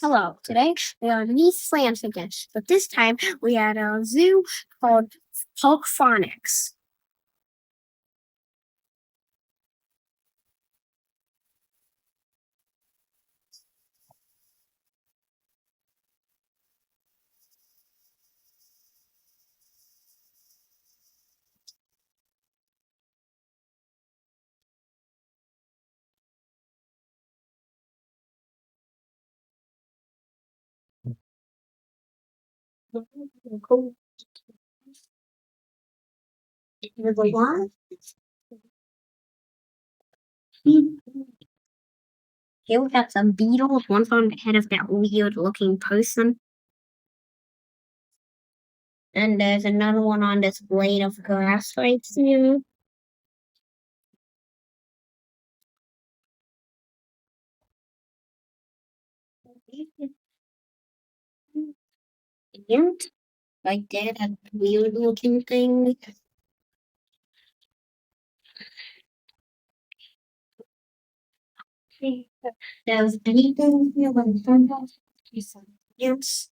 Hello, today we are in East France again, but this time we had a zoo called Parc Phœnix. Cool. There's a lot. Here we got some beetles. One's on the head of that weird looking person. And there's another one on this blade of grass right here. And right there, that weird looking thing. There's anything here when it turned off? Yes,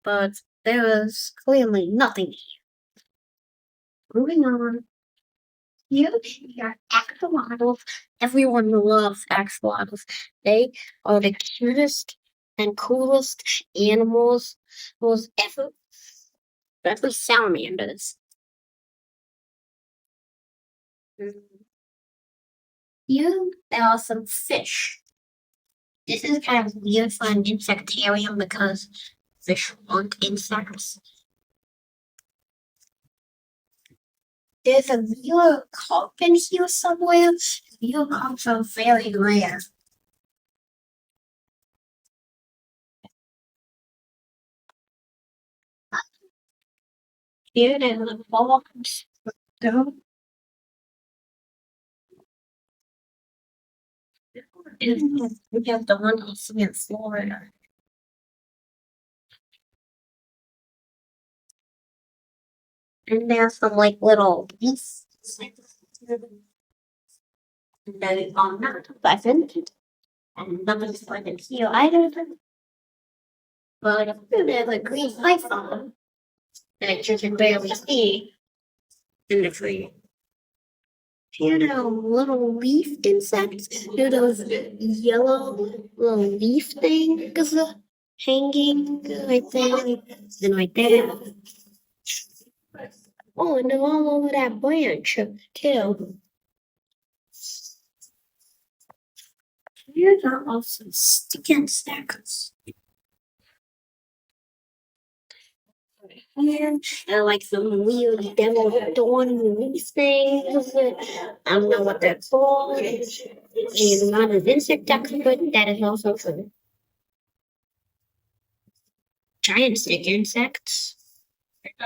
but there is clearly nothing here. Moving on. You are axolotls. Everyone loves axolotls. They are the cutest and coolest animals ever. Especially salamanders. Here, there are some fish. This is kind of weird for an insectarium because fish aren't insects. There's a real carp in here somewhere. Real carps are very rare. Here, there's a box. We have the one you see in Florida. And there's some like little beasts. And they are not pleasant. And nothing's pleasant here either. But there's a green python that you can barely see in the tree. Here are little leaf insects. Here are those yellow little leaf things hanging right there and right there. Oh, and they're all over that branch too. Here are also stick insects. Here, like some weird devil thorn leaf things. I don't know what they're called. And not an insect expert, that is also true. Giant stick insects.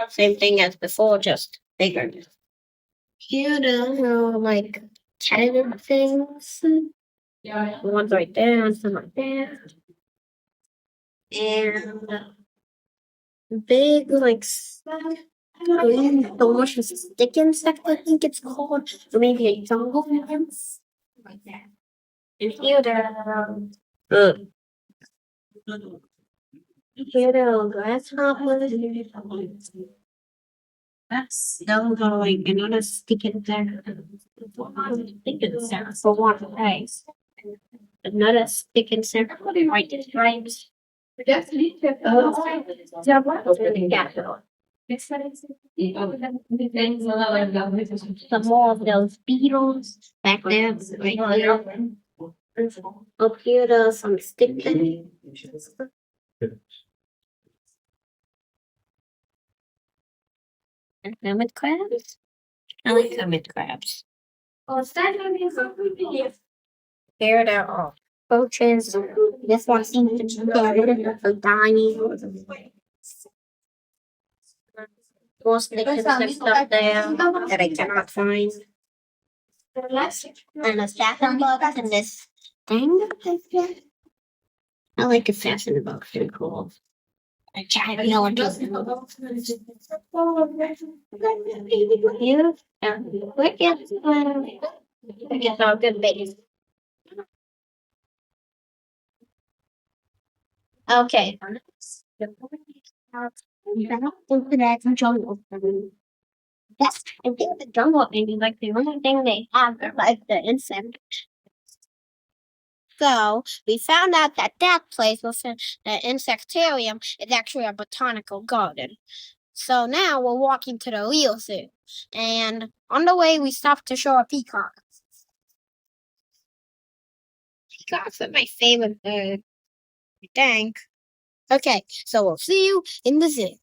Same thing as before, just bigger. Here are like tentative things. The ones right there and some like that. And big, like, green delicious stick insect, I think it's called. Or maybe a jungle ants. Like that. And here there are grasshoppers. Those are like another stick insect. Stick insect for one place. Another stick insect right stripes. Yeah. Some more of those beetles back there, right there. Up here, there's some stick things. And hermit crabs. I like hermit crabs. Here there are roaches. This one seems to be dead or dying. More sticks and stuff there that I cannot find. And a fasten box and this thing. I like a fasten box. They're cool. A giant yellow here. Quick, I guess our good babies. Okay. Into that jungle. Yes, I think the jungle maybe like the only thing they have are like the insect. So we found out that that place within the insectarium is actually a botanical garden. So now we're walking to the real zoo. And on the way, we stopped to show a peacock. Peacocks are my favorite bird. I think. Okay, so we'll see you in the zoo.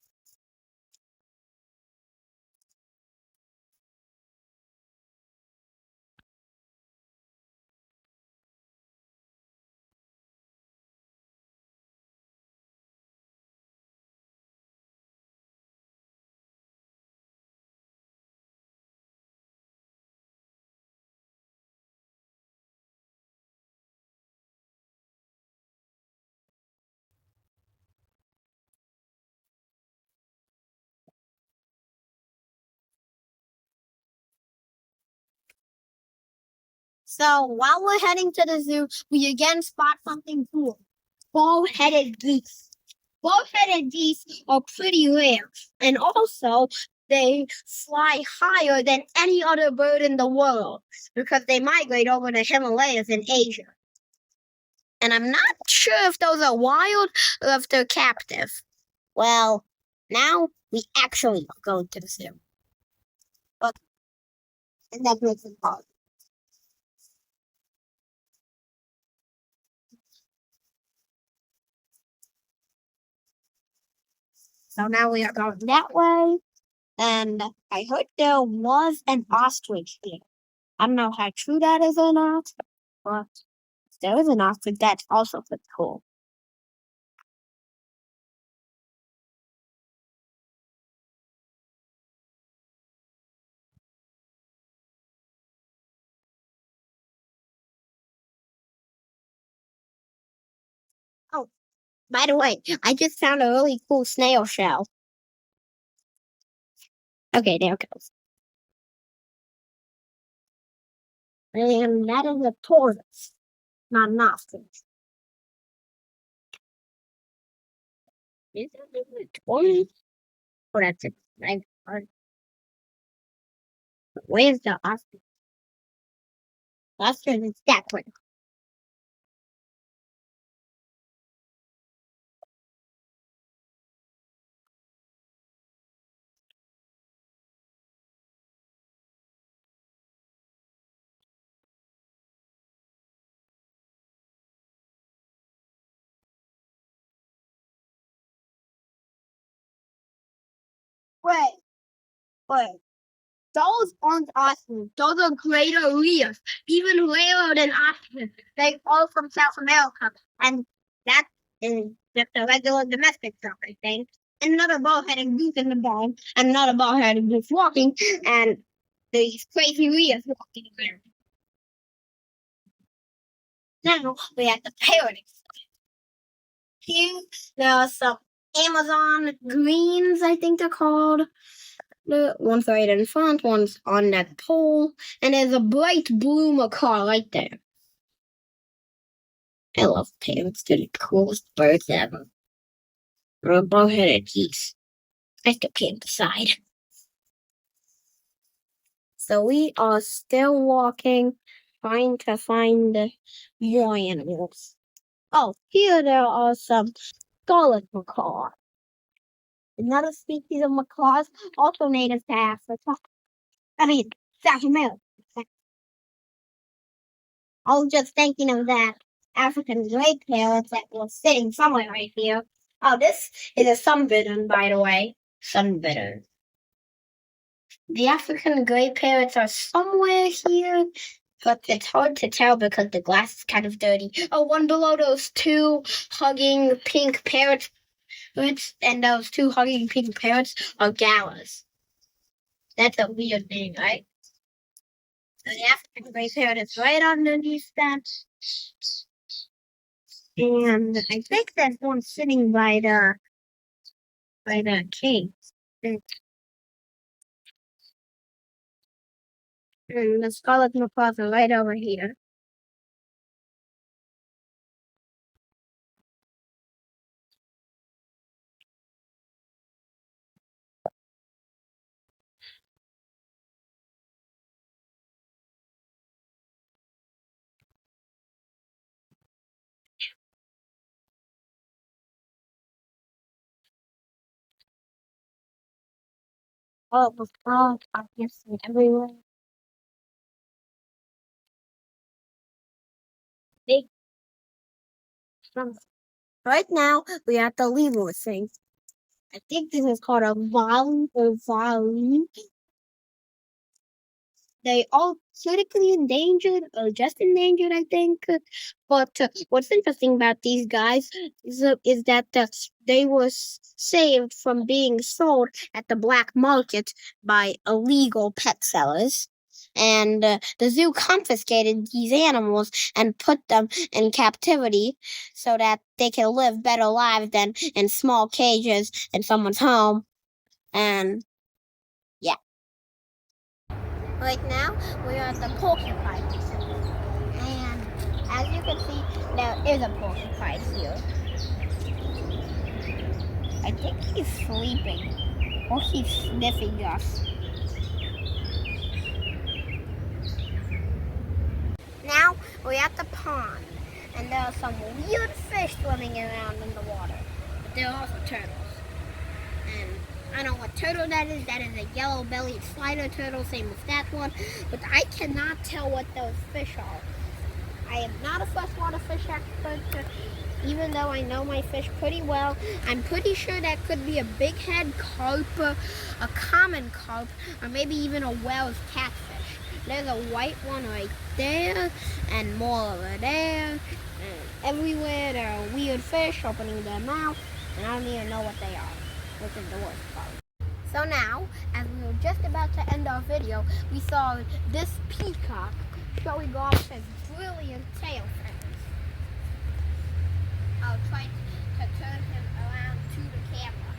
So while we're heading to the zoo, we again spot something cool. Bald-headed geese. Bald-headed geese are pretty rare, and also they fly higher than any other bird in the world because they migrate over the Himalayas in Asia. And I'm not sure if those are wild or if they're captive. Well, now we actually are going to the zoo. But and that makes it hard. So now we are going that way. And I heard there was an ostrich here. I don't know how true that is or not, but if there is an ostrich, that's also pretty cool. Oh, by the way, I just found a really cool snail shell. Okay, there it goes. And that is a tortoise, not an ostrich. Is that a tortoise? Oh, that's it. Where's the ostrich? Ostrich is that one. Wait, wait. Those aren't ostriches. Those are greater reefs, even rarer than ostriches. They all from South America, and that is just a regular domestic duck, I think. And another ball-headed goose in the barn, and another ball-headed goose walking, and these crazy reefs walking around. Now we have the parrots. Here there are some Amazon greens, I think they're called. The one's right in front, one's on that pole, and there's a bright blue macaw right there. I love parrots. They're the coolest birds ever. Or a bow-headed geese. I still can't decide. So we are still walking, trying to find the more animals. Oh, here there are some scarlet macaws. Another species of macaws, also native to Africa. I mean, South America. I was just thinking of that African gray parrot that was sitting somewhere right here. Oh, this is a sunbittern, by the way. Sunbittern. The African gray parrots are somewhere here, but it's hard to tell because the glass is kind of dirty. Oh, one below those two hugging pink parrots, and those two hugging pink parrots are galas. That's a weird name, right? So the African gray parrot is right underneath that. And I think that one's sitting by the king. And the scarlet macaws are right over here. Oh, the frogs are just everywhere. Big frogs. Right now, we are at the Lilo thing. I think this is called a volley or volley. They all critically endangered or just endangered, I think. But what's interesting about these guys is that they were saved from being sold at the black market by illegal pet sellers. And the zoo confiscated these animals and put them in captivity so that they can live better lives than in small cages in someone's home. And yeah. Right now, we are at the porcupine. And as you can see, there is a porcupine here. I think he's sleeping. Or he's sniffing us. Now, we're at the pond. And there are some weird fish swimming around in the water. But there are also turtles. And I don't know what turtle that is. That is a yellow-bellied slider turtle, same as that one. But I cannot tell what those fish are. I am not a freshwater fish expert, even though I know my fish pretty well. I'm pretty sure that could be a big-head carp, a common carp, or maybe even a Wells catfish. There's a white one right there, and more over there. And everywhere there are weird fish opening their mouth, and I don't even know what they are, which is the worst part. So now, as we were just about to end our video, we saw this peacock showing off his brilliant tail feathers. I'll try to turn him around to the camera.